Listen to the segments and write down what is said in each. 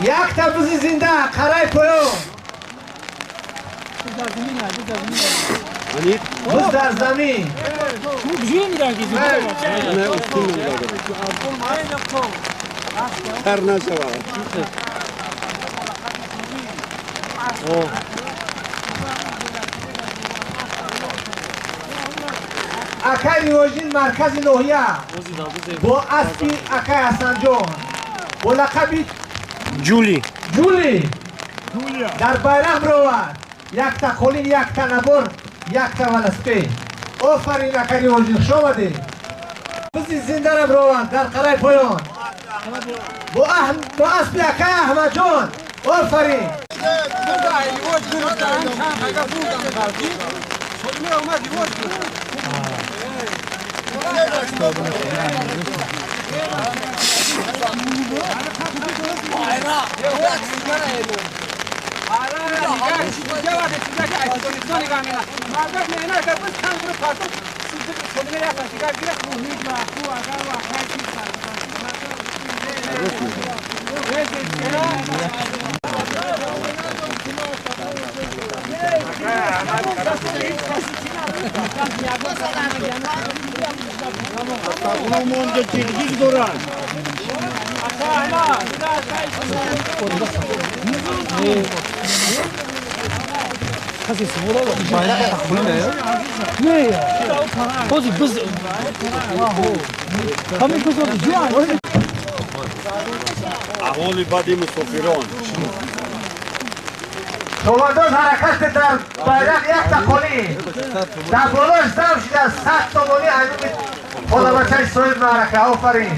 یک تا بزی زنده قرای پایو بز در زمین تر نشود اکای ریوژین مرکز نوحیه با اسبی اکای حسن جان با لقبی جولی در بیرق برود یک تا خولین یک تا نبر یک تا ولسپی آفرین اکای ریوژین شامده بزی زنده را برود در قرای پایان با اسبی اکای احمد جان آفرین احوال بدی مسافران شمانداز حرکت در بیرق یک تا خولین در بالاش زم شده 100 تومانی هنوز خدا بچه سوید معرکه آفرین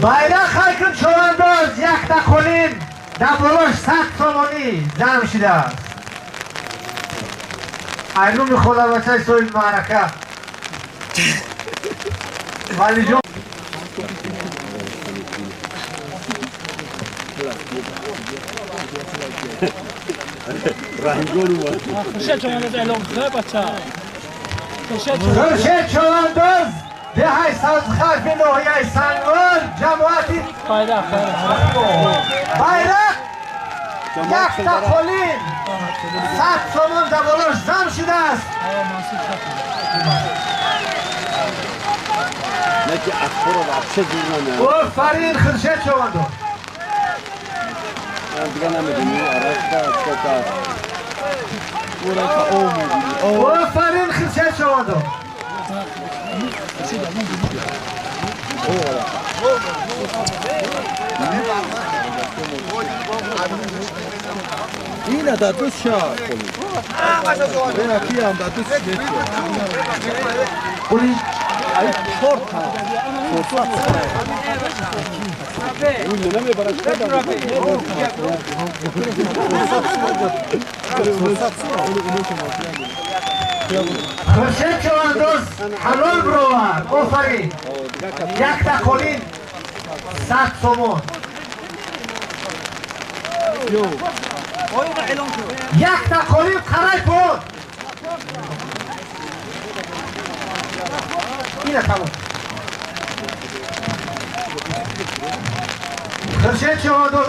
بیرق خیکن شمانداز یک تا خولین در بالاش 100 تومانی زم شده است ایلوم خدا بچه سوید معرکه ولی جان خورشید چمانداز اعلام کنه بچه خورشید چمانداز دهی سبزخرف نوحیه سنگان جماعتی بیرق یک تا خولین 100 تومان در بالاش زم شده است نکی اخبار و عبشه دور نمید آفرین خورشید چمانداز دیگه نمیدونی عرق آفرین خورشید چمانداز اینه در دوست شهر اینه کی هم در دوست شهر خولین ای چورت ها اون نمی برش کردن خورشید چمانداز حلال برود آفرین یک تا خولین 100 تومان یک تا خولین قرای بود اینه تمام خورشید چمانداز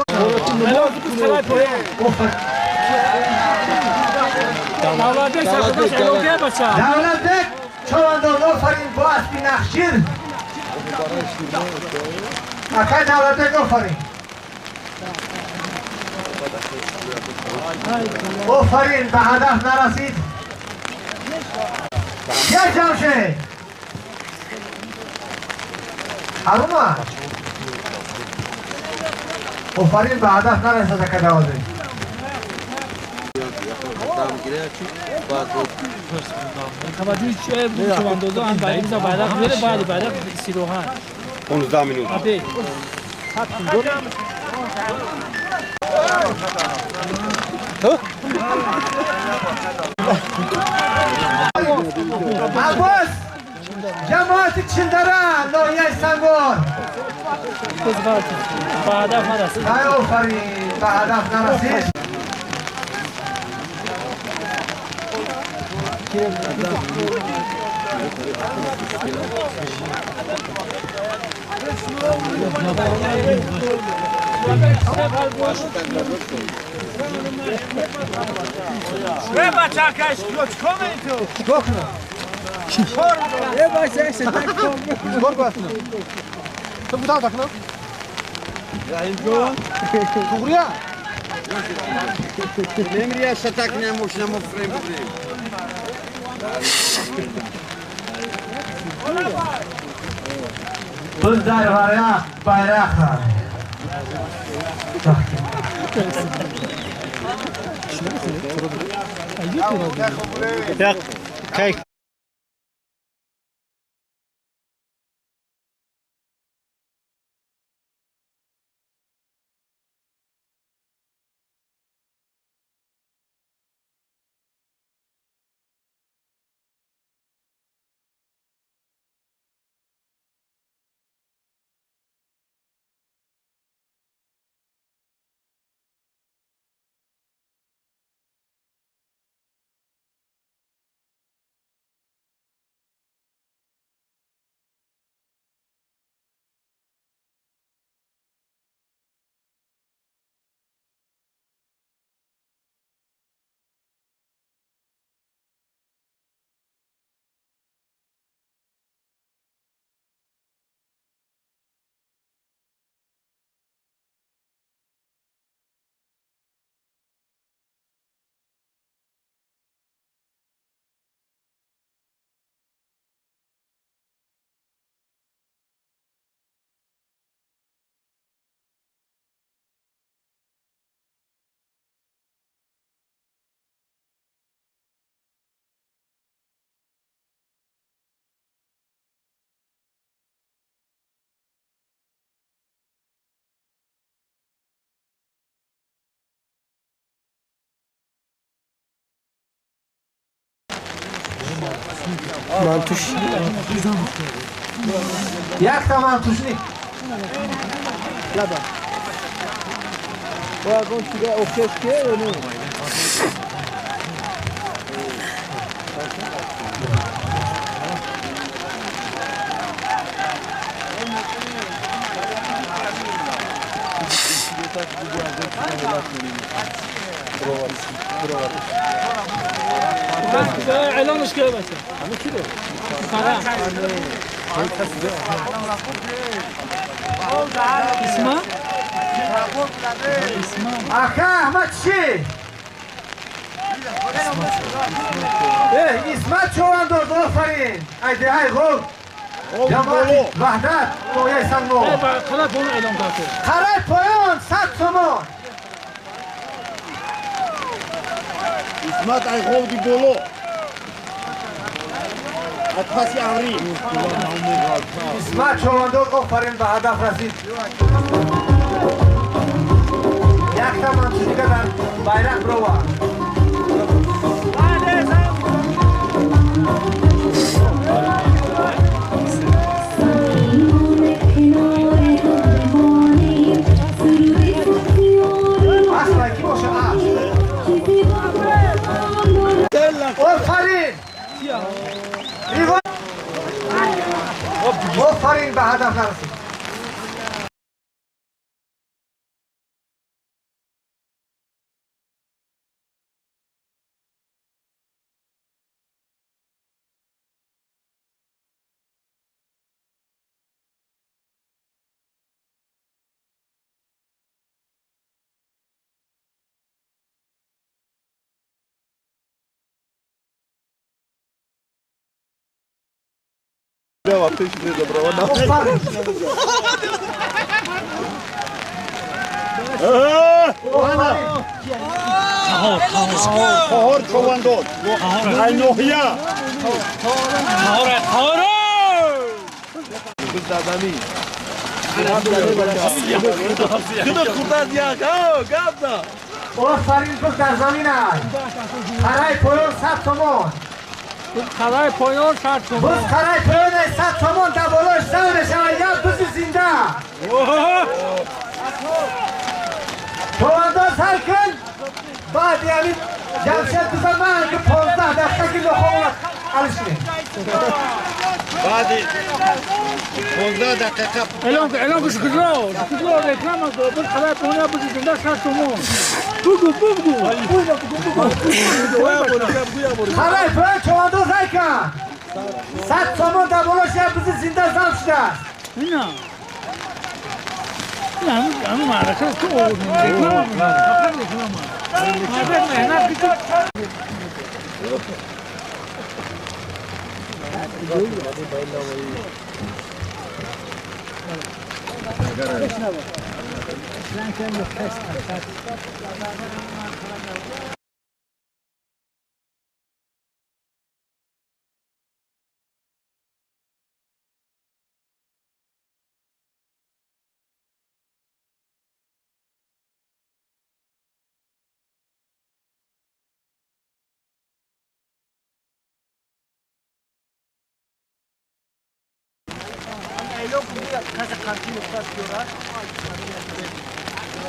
دولت بک چمانداز آفرین با اسبی نخشیر اکای دولت بک آفرین آفرین به هدف نرسید یک جمشه حرومه آفرین به هدف نرسید اکای دولت بک خبردی چه بود چماندازا هم برای بیزا بیرق میره بعد بیرق سیروهن 15 minut آبی عباس جماعت چندره ناحیه سنگار به هدف نرسید. ای آفرین به هدف نرسید. Trzeba czekać, kluczkomy tu. Skokno. To buta tak no. Ja im go. Kuria. Nemriya şatak ne moşna mo frame bri. Biz در ورق bayrak var. Mantuş. یک تا منتوشنی. Lada. Vagon şuraya orkestraya onu. اعلانش که بسه همه کی رو؟ اسما آخه احمد چی؟ اسمت چوانداز آفرین. ایده های غول. جماعت وحدت نویه سنگو. خلاص bunu اعلام کرده خرای پایان 100 تومان. İsmet Aykovdi Bolu. Atfasi Avri. اسمت چوانداز آفرین به هدف رسید. یک تا منتوشنی که در bayrak بروا. آفرین آفرین به هدف نرسید. Devam teşekkür ederim. آفرین Kahor Çovandoz. Aynohya. Kahore Kız adamı. Kıda kurdan ya. Gavda. آفرین تو در زمین است خرای پایان 100 تومان Karay poyon şart بز خرای پایان 100 تومان در بالای سر بشن یا بزی زنده تو انداز هر کن بعد یعنی جمشید بزن من که 15 دقیقه که لخوات علش کنیم بعد 15 دقیقه Elon kuş kızlo reklam oldu. Bu karay poyon bu zinda şart mu? Bugu. خرای پایان تو انداز هر کن 100 تومان در بالای سر بزی زنده زم شده Ne? Yani maraka çok oldu. Reklam mı? Bakın reklam mı? Madem ne küçük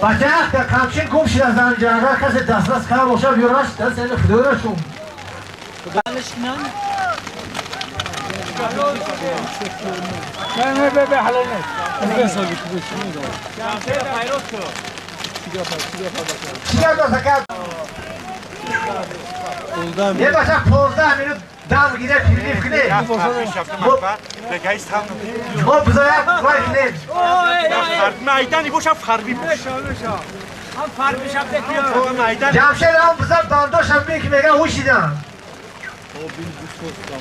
بچه که کمچین گم شده از زنجان اگر کسی دسترس کنه باشه بیارش دست این خدورشون ne be halal ne? چیه دست کرد؟ یه بچه 15 minut دم گیره پیلیف کنه ما بزاید وای کنیم Meydan boşa farbi boş. جمشید هم بزرگ دانداش هم بی که میگه هوش دیدن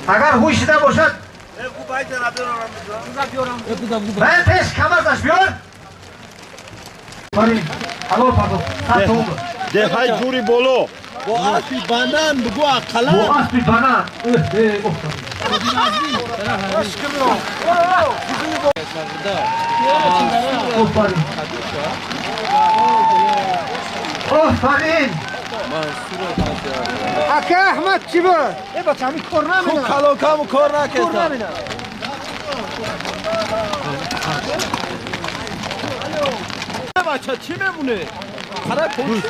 اگر هوش دیده باشد من پیش کم ازش بیار باری حالا پاکو سر تو De hay juri bolo. Bu aspi banan bu akala. bu aspi bana آفرین Hakkı Ahmet çibo. Bakami korna mı? Kalo kamu korna kesta. Bacha çime bunu? Kara polis.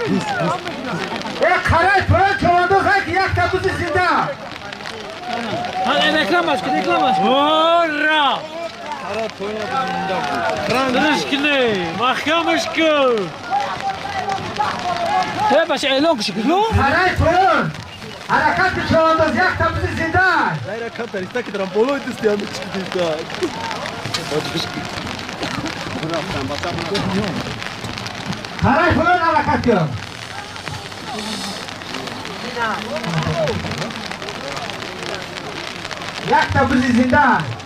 خرای پران چواندو خواهی که یک تبوز زنده Reklam aşkı. Ora! Kara toyna bundan bu. Rızkını, mahkam aşkı. He başı elon kuşu kızlo. خرای پران حرکت چواندو یک تبوز زنده Hayır kantar istek ederim. Bolo isteyen mi çıktı da? خرای پران حرکت کن یک تبوز زنده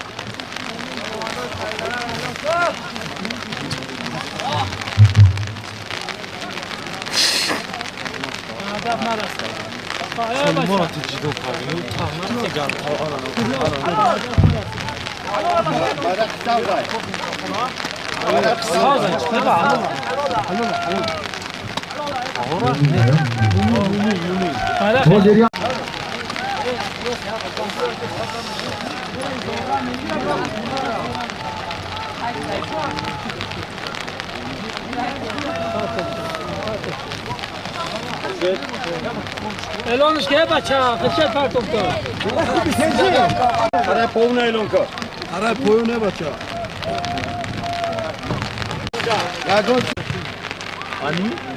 Elon işte baça, kıçet farklı. Kara povna ilonka. Kara povna bacha. Ya gon. Ani?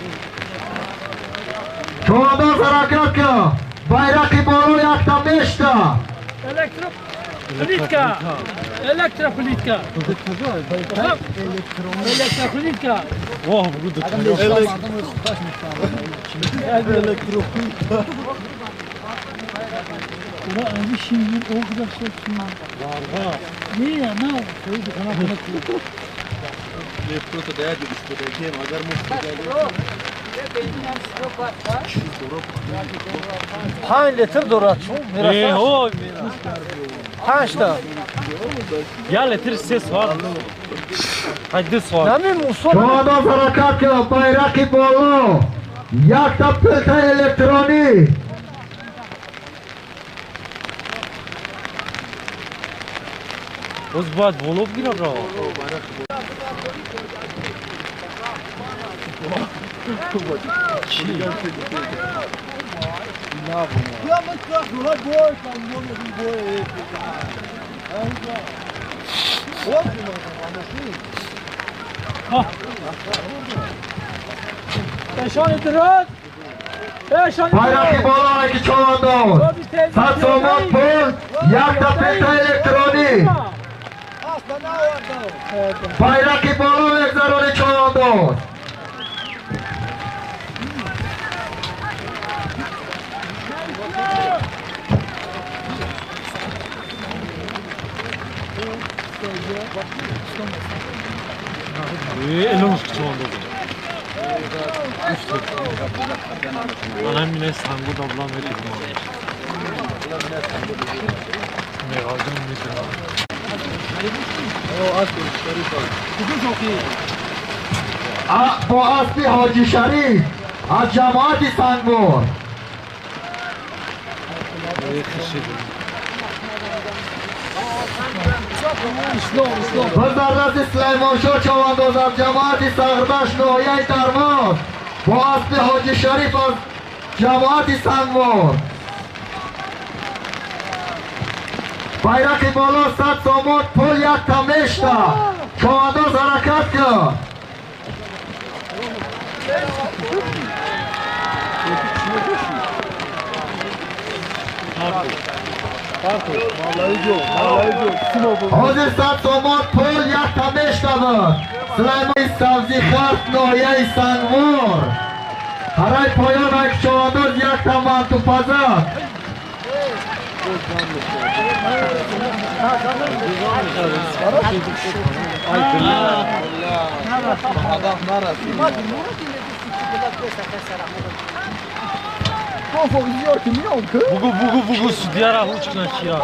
چواندو حرکت کن bayrakı bolu yakta 5 ta Elektroplitka. Elektroplitka. Elektroplitka. Vah bu da. Elektroplitka. Ulan abi şimdi o kadar şey var. Var. Niye ya? Ne oldu? Söyledi bana bunu. Laptopta değer düştü. Bakayım agar mutlu geldi. 5 لیتر دورات چون میرسه Oy. 5 تا یا لتر 3 ساعت های 2 ساعت چوانداز حرکت که بایرقی بالا یک تا پلت الکترونی اوز باید بولو بگیرم را بایرقی بالا که چوانداز 100 سومون پول یک تا پلت الکترونی بایرقی بالا بگذارونی چوانداز الان چوانداز من همین سنگو دابلان میریم مغازم میزنم با اسبی حاجی شریف از جماعت سنگور بزرگرد سلیمان شاه چوانداز از جماعت سغربش ناحیه درماز با اسب حاجی شریف از جماعت سنگور بایرق بالا 100 سومون پول یک تا میشتا چوانداز حرکت کرد حاضر 100 سومون پول یک تا میشتا بود سلیمان سبزی خرد ناحیه سنگور برای پایان یک چوانداز یک تا منتو پزد بگو سودیارا هوچ کنه چیا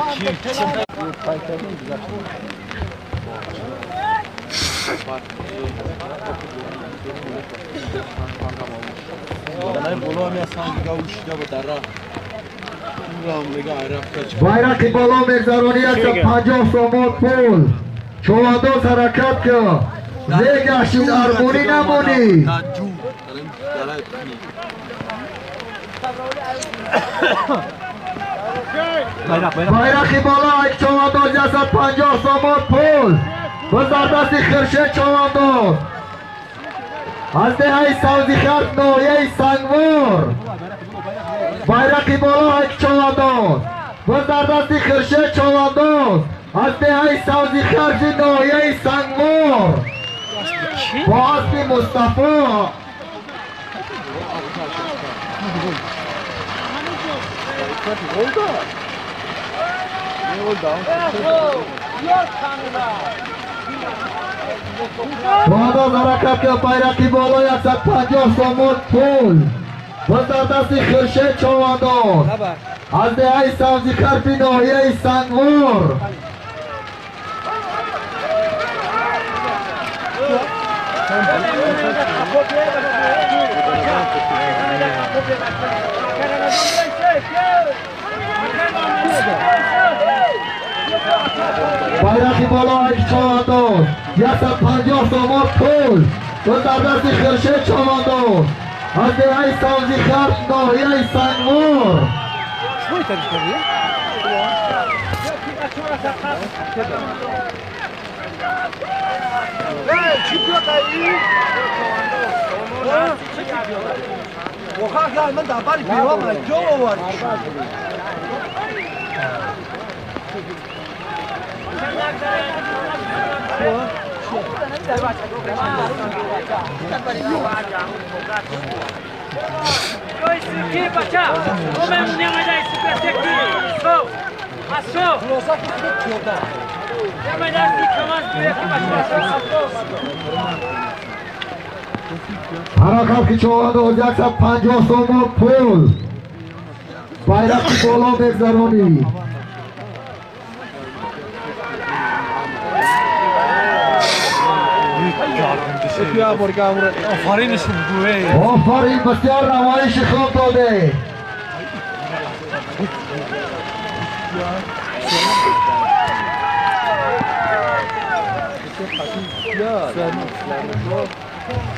بایرق بالا مگذرانی 150 سومون پول چوانداز حرکت که زیگشید ارمونی نمونی بایرق بالا یک چوانداز 150 سومون پول بزردست خرشه چوانداز از دهی سوزی خرد ناحیه سنگور بایرق بالا یک چوانداز بزردست خرشه چوانداز از دهی سوزی خرد ناحیه سنگور با اسب مصطفی چوانداز حرکت که بایرق بالا 150 سومون پول بزردست خرشه چوانداز از دهی سبزی خرفی ناحیه سنگور بایرق بالا یک چوانداز 150 سومون پول بزردست خرشه چوانداز از دهی سبزی خرف ناحیه سنگور حرکت که چوانداز 150 سومون پول بایرق بالا بگذرانی آفرینشون گوه آفرین بسیار نمایش خوب داده.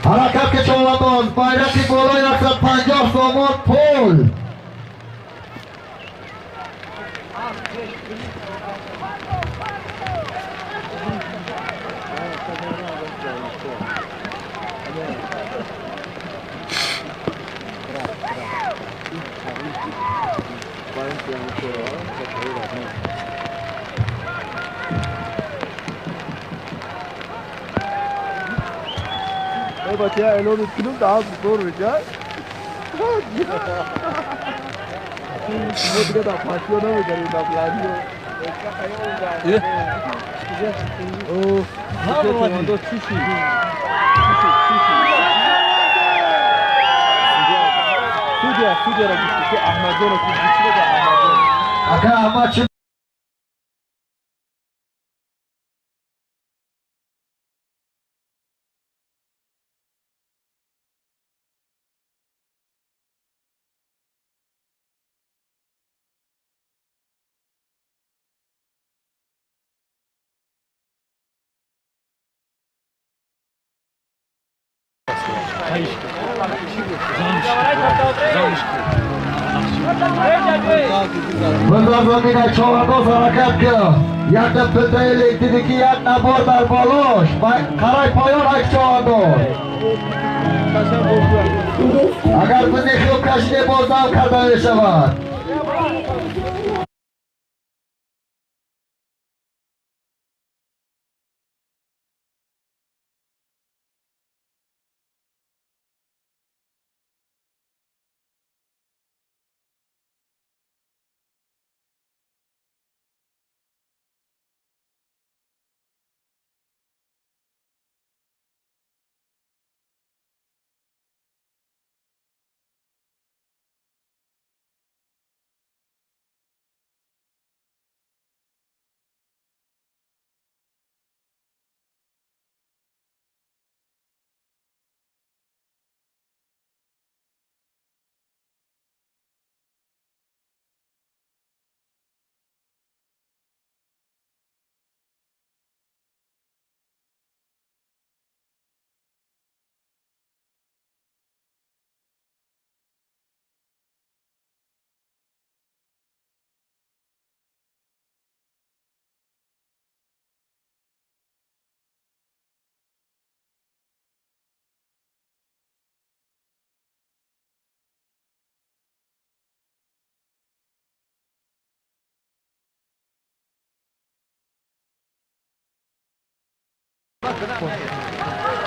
حرکت که چوبانداز بایرقی بالای 150 سامان پول. بچه ها الان میتونم دعوت بکر رجای دیگه دا پاتیو نمیگریم دا پلانیو اوه سودیا را گفتی که احمدان رو گفتی که احمدان اکا اما چی بزرگ زمین چوبانداز حرکت کرد. یک دفعه ایلیک دیدی که یک نبار در بالاش قرای پایان یک چوبانداز. اگر بزی خوب کشیده بازدم کرده می شود.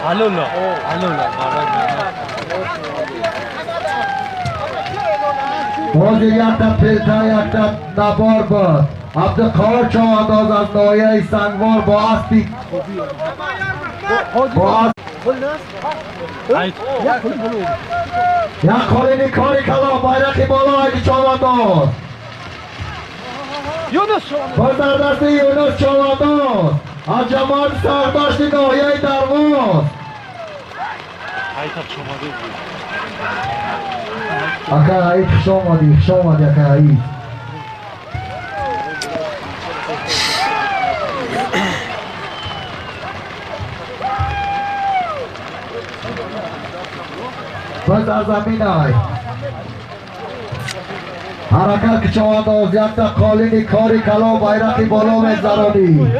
الولا باز یک تا پیلتا یک تا نبار بود. عبدالقادر چوبانداز از ناحیه سنگوار با اسبی یک خالینی کاری کلا بایرقی بالا اگه چوبانداز بازر دست یونس چوبانداز از جماعت سرداشت ناحیه درواز. اکا عید خوش آمدی اکا عید. بس از زمین های حرکت که چوبانداز یک تا قالینی کاری کلا بایرقی بالا میگذرانی.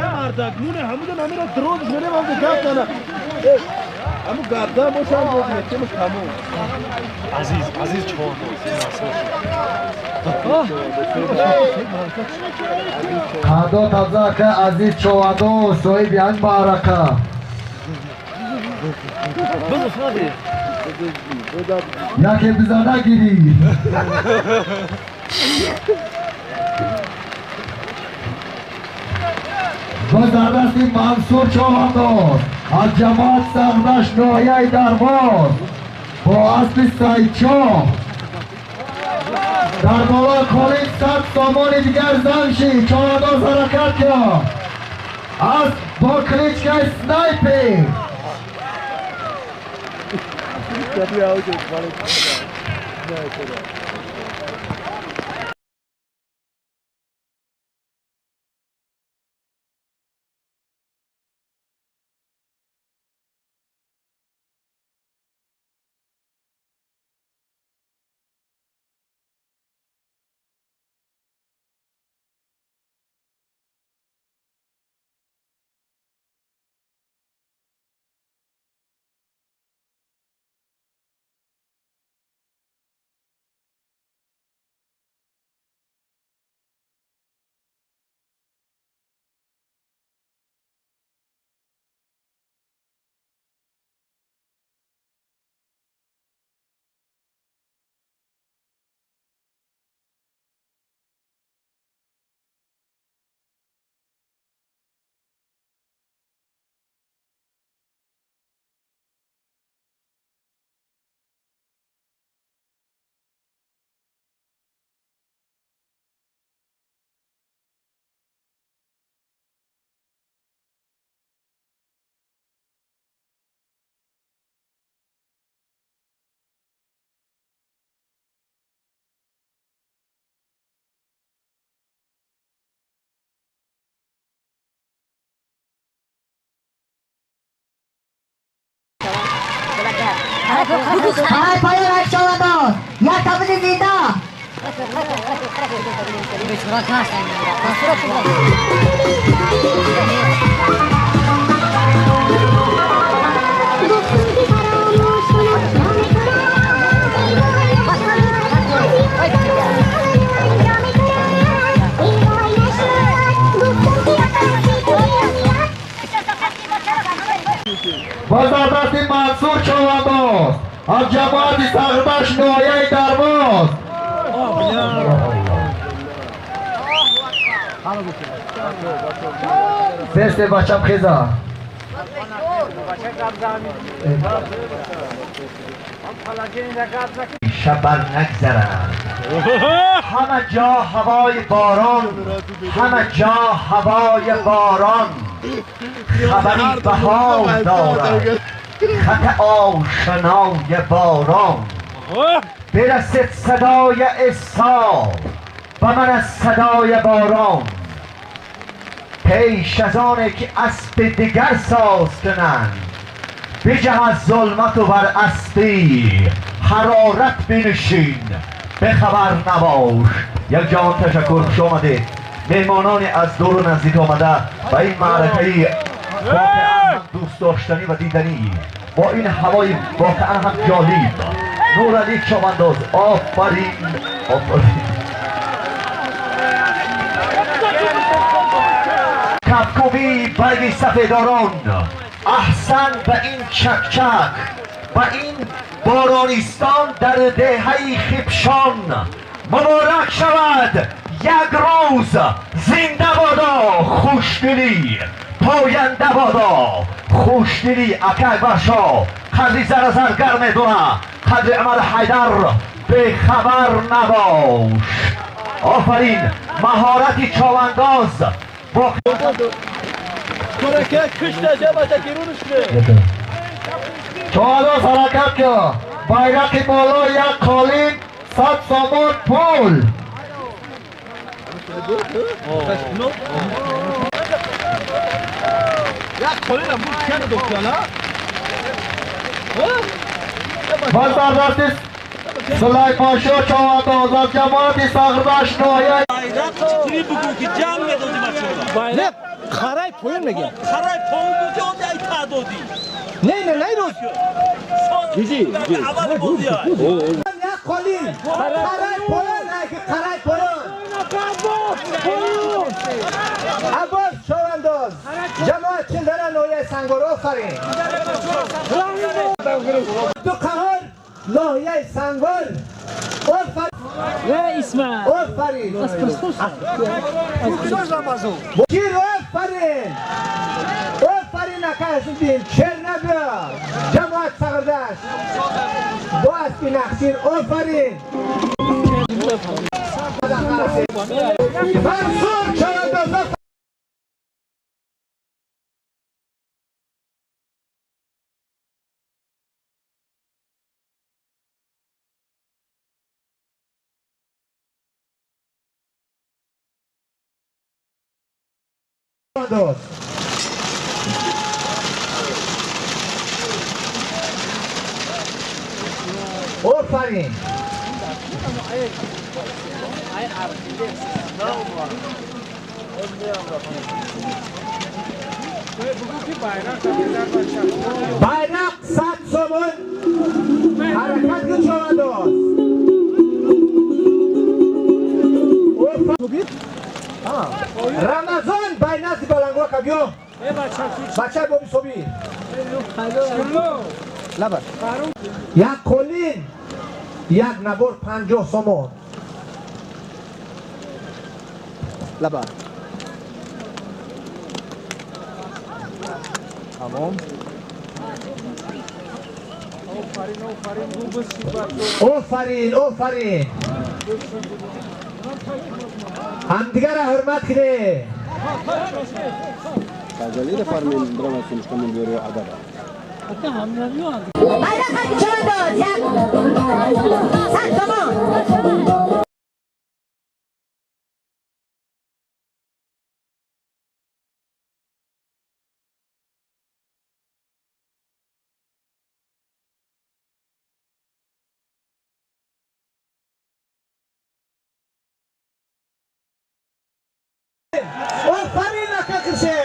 همون گردن باشم بودیم که کمون عزیز چوبانداز خدا تبزه که عزیز چوبانداز صاحب یک معرکه یکی بزنه گیری گذردستی منصور چوبانداز از جماعت سردشت ناحیه درواز با اسب سیدشاه در بالا کالین 100 سامان دیگر زنشی چوبانداز حرکت کرد از با کلیچکه سنایپینگ Tabii ya hocam. Ne yapalım? Hai payah naik cowok ya tapi di sini. Bazardasti Mansur Çavanos از جماعت سغدش نایه درباز سرسه بچم خیزا شبر نگذرم همه جا هوای باران همه جا هوای باران خبری بهار دارد خط آشنای باران برسد صدای اسحاق و من از صدای باران پیش از آنه که اسب دیگر ساز کنند بجه از ظلمت و بر اسبی حرارت بنشین به خبر نباش. یک جان تشکر، خوش آمدید مهمانانی از دور و نزدیک آمده و این معرکه واقعا دوست داشتنی و دیدنی با این هوای واقعا هم جالب. نورعلی چوبنداز آفرین آفرین. کفکوبی برگی سفیداران احسن به این چکچک و این بارانیستان در دهه خیبشان مبارک شود. یک روز زنده بادا خوشدلی، پاینده بادا خوشدلی. اکک برشا قدری زر گرم دونه، قدر عمل حیدر به خبر نباش. آفرین. مهارت چاونداز با چاونداز حرکت که bayrak بالا یک قالین 100 سامان پول. بازداشت سلیمان شاه چاونداز از جماعت سغردش نایه چطوری بگو که جمع مدادی بچه نه خرای پایین میگه. خرای پایین بودی آده ای تعدادی نه روز دیدی اول بودی های نه قالین خرای پایین نه که خرای پایین عباس چاونداز جماعت چندران نویه سنگور آفرین. دو قهار نویه سنگور آفرین. Ya İsmail. آفرین. گیر آفرین. آفرین نکردین چر نبیا جماعت سغردش با اسبی نقصیر آفرین. منصور چاونداز آفرین bayrak 100 so'm harakat kıl çoğandoz Ramazan baynasi balangwa kabyo bacha bobi sobi labar yak kolin yak nabor 50 so'm labar tamam آفرین همدیگر را حرمت کنه Tazeliyle farmın dramasını çıkamın görüyor adada. bayrak hadi çoğundoz yak 100 so'm آفرین نکشه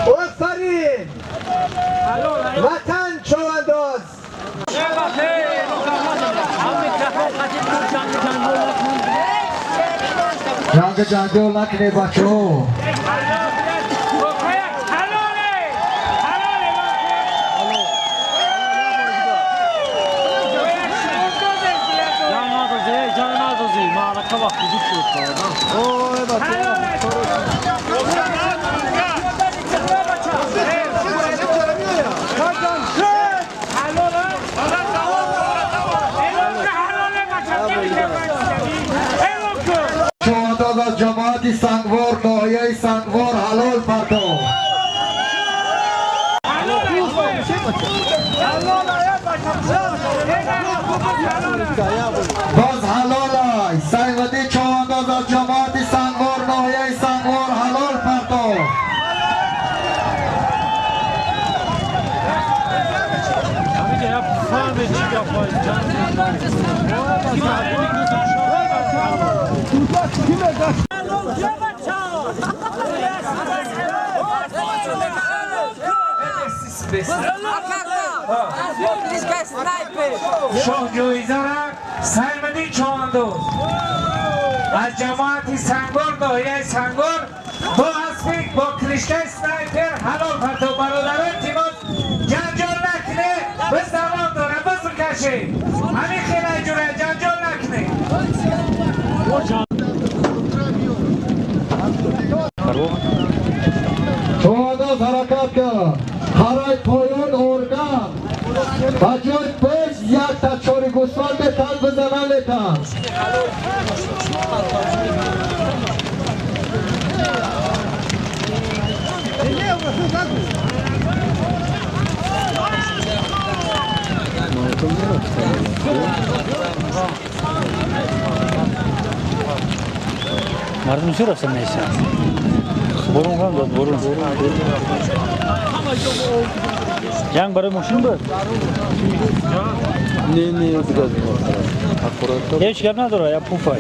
آفرین وطن چوانداز جنگ جنگل نکنه بچه ها از جماعت سنگوار ناحیه سنگوار حلال پرتو باز حلال های سنگودی چوانداز از جماعت سنگوار ناحیه سنگوار حلال پرتو شاهجویزارم سلمدی چواندوز از جماعت سنگار ناحیه سنگار با اسپیک با کلیشکه سنایپر حلال پرتو برادران تیمات جنجال نکنه بس دوام داره بس کشه همین خیلی جوره جنجال نکنه چوانداز حرکت کن حرای پایان ارگان بجای پیش یک تا چاری گوسفند به تن بزنن لیتن مردم چرا اصلا نیستن برون هم داد برون جنگ برای ماشین بود نه biraz هیچ گپ نداره یا پوفای